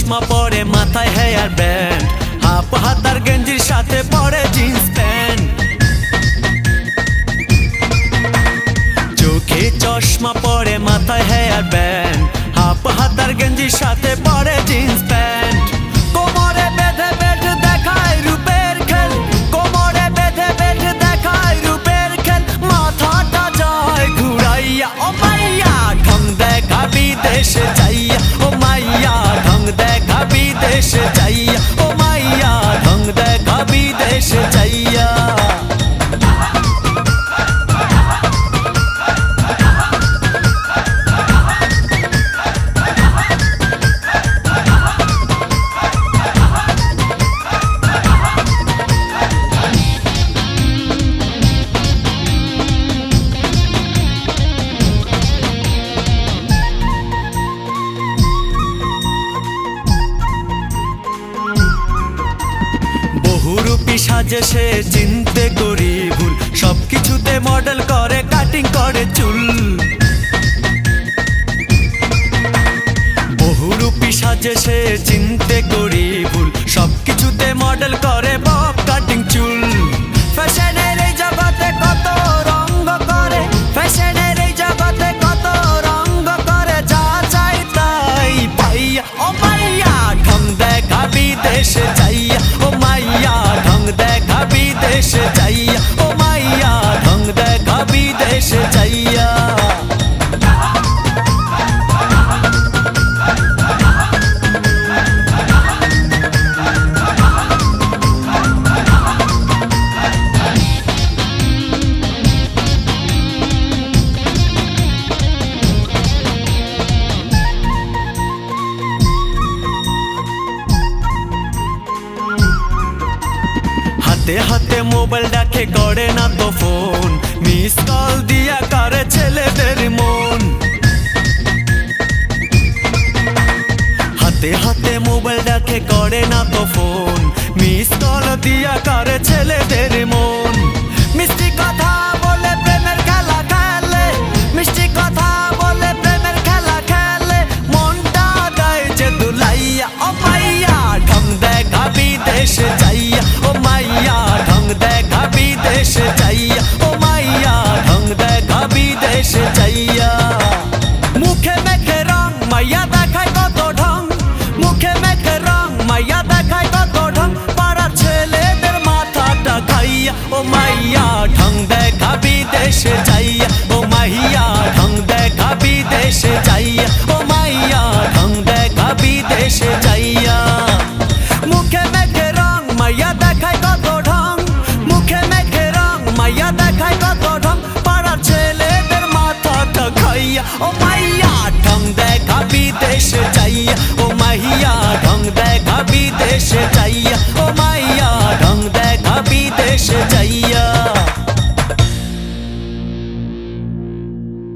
চশমা পরে মাথায় হেয়ার ব্যান্ড, হাফ হাতার গেঞ্জির সাথে পরে জিন্স প্যান্ট। চোখে চশমা পরে মাথায় হেয়ার ব্যান্ড, হাফ হাতার গেঞ্জির সাথে পরে জিন্স প্যান্ট। কোমরে বেঁধে বেঁধে দেখায় রূপের খেল, কোমরে বেঁধে বেঁধে দেখায় রূপের খেল। মাথাটা যায় ঘুরাইয়া, ও মাইয়া ঢং দেখা বিদেশে যাইয়া, ও মাইয়া ঢং দেখা বিদেশে যাইয়া, ও মাইয়া ঢং দেখা বিদেশে যাইয়া। বহুরূপী সাজে সে চিনতে করি ভুল, সবকিছুতে মডেল করে কাটিং করে চুল। বহুরূপী সাজে সে চিনতে করি ভুল, সবকিছুতে মডেল করে বব কাটিং চুল। ফ্যাশনের এই জগতে কত রঙ্গ করে, ফ্যাশনের এই জগতে কত রঙ্গ করে, যা চাই তাই পাইয়া, ও মাইয়া ঢং দেখা বিদেশে যাইয়া, ও মাইয়া ঢং দেখা বিদেশে যাইয়া, ও মাইয়া ঢং দেখা বিদেশে যাইয়া। হাতে হাতে মোবাইল ডাকে করে না তো ফোন, মিস কল দিয়া করে ছেলেদের মন। হাতে হাতে মোবাইল ডাকে করে না তো ফোন, মিস কল দিয়া করে ছেলেদের মন। মিষ্টি কথা বলে প্রেমের খেলা খেলে, মিষ্টি কথা বলে প্রেমের খেলা খেলে, মনটা দেয় যে দুলাইয়া, ও মাইয়া ঢং দেখা বিদেশে যাইয়া, ও মাইয়া ঢং দেখা বিদেশে যাইয়া, ও মাইয়া ঢং দেখা বিদেশে যাইয়া। মুখে মেখে রং মাইয়া দেখায় কত ঢং, মুখে মেখে রং মাইয়া দেখায় কত ঢং, পাড়ার ছেলেদের মাথাটা খাইয়া, ও মাইয়া ঢং দেখা বিদেশে যাইয়া, ও মাইয়া ঢং দেখা বিদেশে যাইয়া, ও মাইয়া ঢং দেখা বিদেশে যাইয়া। মুখে মেখে রং মাইয়া দেখায় কত ঢং, মুখে মেখে রং মাইয়া দেখায় কত ঢং, পাড়ার ছেলেদের মাথাটা খাইয়া, ও মাইয়া ঢং দেখা বিদেশে যাইয়া।